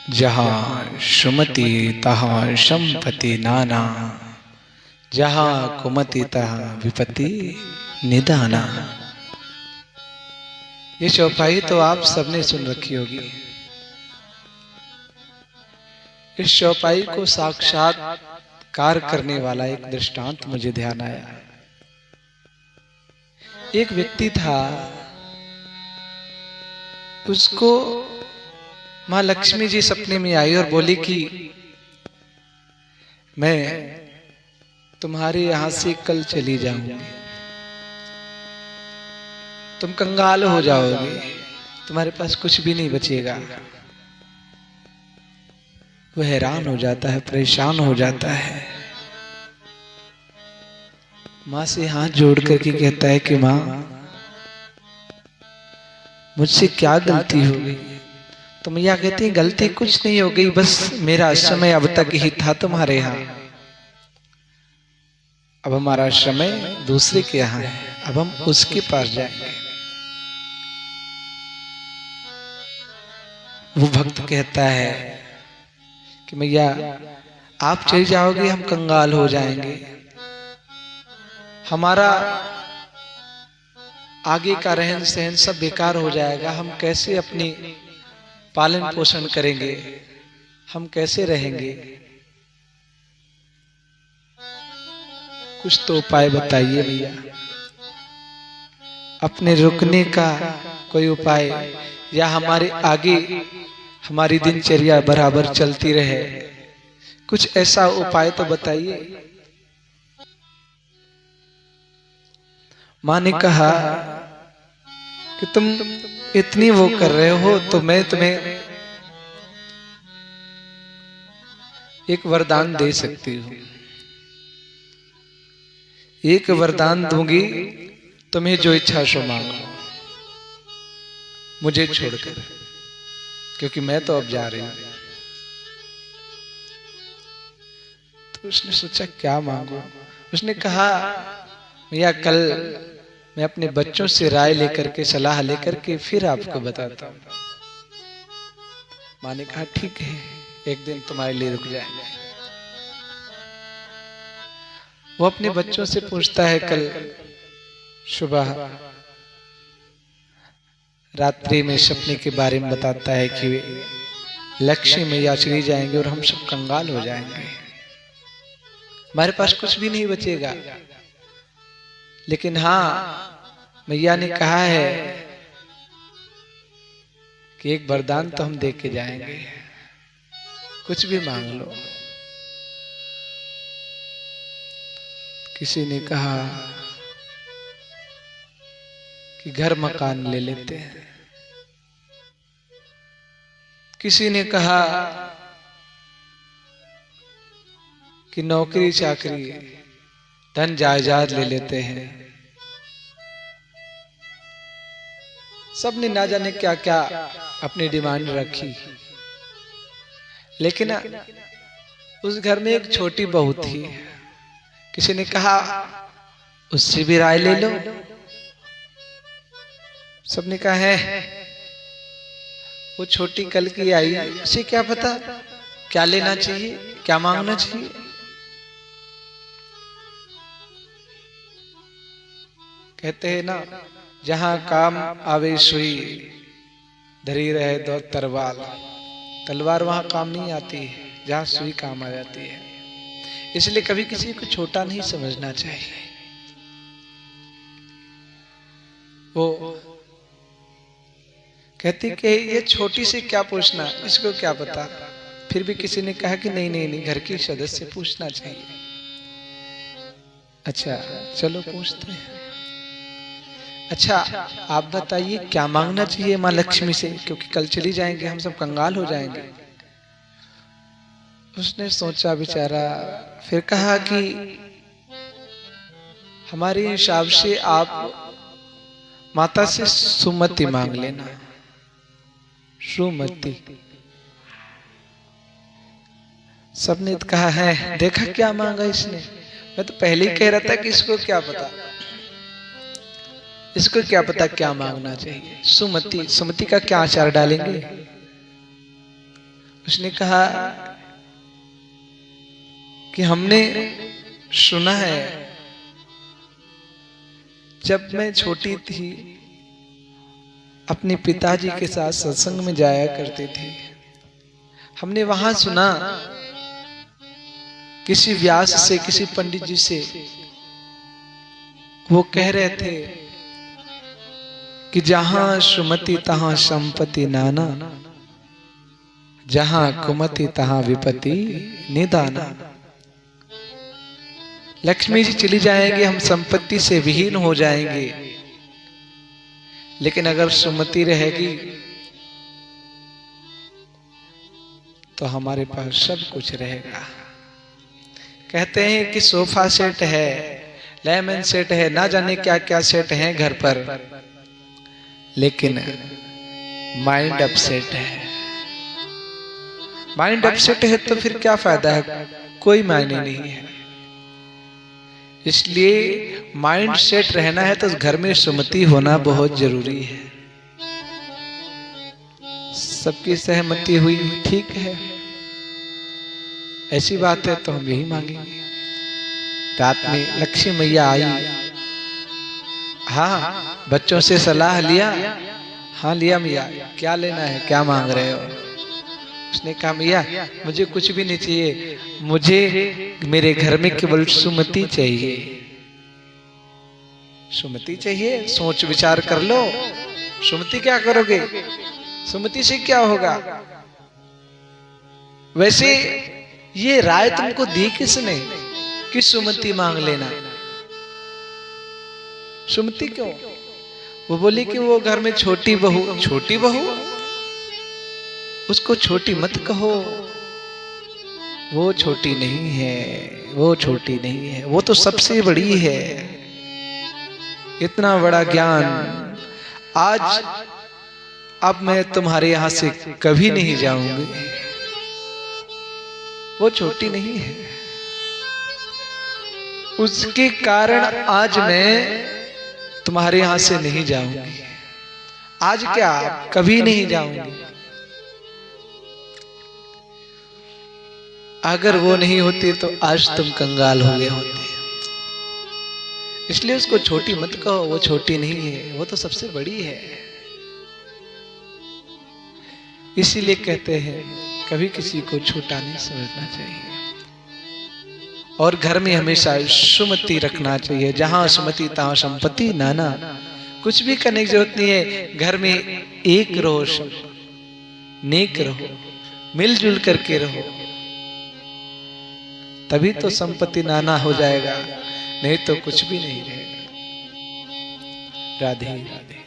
जहाँ सुमति तहाँ संपत्ति नाना, जहाँ कुमति तहाँ विपत्ति निदाना। ये चौपाई तो आप सबने सुन रखी होगी। इस चौपाई को साक्षात्कार करने वाला एक दृष्टांत मुझे ध्यान आया। एक व्यक्ति था, उसको माँ लक्ष्मी जी सपने में आई और बोली कि मैं तुम्हारे यहां से कल चली जाऊंगी, तुम कंगाल हो जाओगे, तुम्हारे पास कुछ भी नहीं बचेगा। वो हैरान हो जाता है, परेशान हो जाता है। माँ से हाथ जोड़ करके कहता है कि माँ, मुझसे क्या गलती हो गई? तो मैया कहती है, गलती कुछ नहीं हो गई, बस मेरा समय अब तक ही था तुम्हारे यहाँ, अब हमारा समय दूसरे के यहाँ है, अब हम उसके पास जाएंगे। वो भक्त कहता है कि मैया आप चली जाओगे, हम कंगाल हो जाएंगे, हमारा आगे का रहन सहन सब बेकार हो जाएगा, हम कैसे अपनी पालन पोषण करेंगे, हम कैसे रहेंगे? कुछ तो उपाय बताइए भैया, अपने रुकने का कोई उपाय, या हमारे आगे हमारी दिनचर्या बराबर चलती रहे, कुछ ऐसा उपाय तो बताइए। माँ ने कहा कि तुम इतनी वो कर रहे हो तो मैं तुम्हें एक वरदान दे सकती हूँ। एक वरदान दूंगी, तुम्हें जो इच्छा सो मांगो, मुझे छोड़कर, क्योंकि मैं तो अब जा रही हूं। तो उसने सोचा क्या मांगो। उसने कहा, भैया कल मैं अपने बच्चों से राय लेकर के, सलाह लेकर के फिर आपको बताता हूं। माँ ने कहा ठीक है, एक दिन तुम्हारे लिए रुक जाएंगे। वो अपने बच्चों से पूछता है, कल सुबह रात्रि में सपने के बारे में बताता है कि लक्ष्मी मैया चली जाएंगे और हम सब कंगाल हो जाएंगे, हमारे पास कुछ भी नहीं बचेगा। लेकिन हाँ, मैया ने कहा है कि एक वरदान तो हम दे के जाएंगे, कुछ भी मांग लो। किसी ने कहा कि घर मकान ले लेते हैं, किसी ने कहा कि नौकरी चाकरी धन जायदाद ले लेते हैं। सबने ना जाने क्या क्या अपनी डिमांड रखी, लेकिन उस घर में एक छोटी बहू थी। किसी ने कहा उससे भी राय ले लो, सबने कहा है वो छोटी कल की आई, उसे क्या पता क्या लेना चाहिए, क्या मांगना चाहिए। कहते हैं ना, जहां काम आवे सुई, धरी रहे दो तलवार, तलवार वहां काम नहीं आती है, जहां सुई काम आ जाती है। इसलिए कभी किसी को छोटा नहीं समझना चाहिए। वो कहती कि ये छोटी से क्या पूछना, इसको क्या पता। फिर भी किसी ने कहा कि नहीं नहीं नहीं, घर की सदस्य से पूछना चाहिए। अच्छा चलो पूछते हैं। अच्छा आप बताइए क्या मांगना चाहिए माँ लक्ष्मी से, क्योंकि कल चली जाएंगे, हम सब कंगाल हो जाएंगे। उसने सोचा बेचारा, फिर कहा कि हमारे हिसाब से आप माता से सुमति मांग लेना। सुमति। सबने कहा है, देखा क्या मांगा इसने, मैं तो पहले ही कह रहा था कि इसको क्या पता, इसको क्या पता क्या मांगना चाहिए। सुमति, सुमति का क्या आचार डालेंगे। उसने कहा कि हमने सुना है जब मैं छोटी थी अपने पिताजी के साथ सत्संग में जाया करती थी, हमने वहां सुना किसी व्यास से, किसी पंडित जी से, वो कह रहे थे कि जहां सुमति तहां संपत्ति नाना, जहां कुमति तहां विपत्ति निदाना। लक्ष्मी जी चली जाएंगे, हम संपत्ति से विहीन हो जाएंगे, लेकिन अगर सुमति रहेगी तो हमारे पास सब कुछ रहेगा। कहते हैं कि सोफा सेट है, लेमन सेट है, ना जाने क्या क्या सेट है घर पर, लेकिन माइंड अपसेट है। माइंड अपसेट है तो फिर क्या फायदा है, कोई मायने नहीं है। इसलिए माइंड सेट रहना है तो घर में सुमति होना बहुत जरूरी है। सबकी सहमति हुई, ठीक है, ऐसी बात है तो हम यही मांगेंगे। रात में लक्ष्मी मैया आई, हाँ बच्चों से सलाह लिया, हाँ लिया मैया, क्या लेना है, क्या मांग रहे हो? उसने कहा मैया मुझे कुछ भी नहीं चाहिए, मुझे मेरे घर में केवल सुमति चाहिए। सुमति चाहिए? सोच विचार कर लो, सुमति क्या करोगे, सुमति से क्या होगा? वैसे ये राय तुमको दी किसने कि सुमति मांग लेना? सुमति क्यों? वो बोली कि वो घर में छोटी बहू, छोटी बहू, उसको छोटी मत कहो, वो छोटी नहीं है, वो छोटी नहीं है, वो तो सबसे बड़ी है। इतना बड़ा ज्ञान आज अब मैं तुम्हारे यहां से कभी नहीं जाऊंगी, वो छोटी नहीं है। उसके कारण आज मैं तुम्हारे यहां से नहीं जाऊंगी। आज क्या, कभी नहीं जाऊंगी। अगर वो नहीं होती तो आज तुम कंगाल हो गए होते। इसलिए उसको छोटी मत कहो, वो छोटी नहीं है, वो तो सबसे बड़ी है। इसीलिए कहते हैं कभी किसी को छोटा नहीं समझना चाहिए, और घर में हमेशा सुमति रखना चाहिए। जहां सुमति तहां संपत्ति नाना। कुछ भी करने की जरूरत नहीं है, घर में एक रहो, नेक रहो, मिलजुल करके रहो, तभी तो संपत्ति नाना हो जाएगा, नहीं तो कुछ भी नहीं रहेगा। राधे राधे।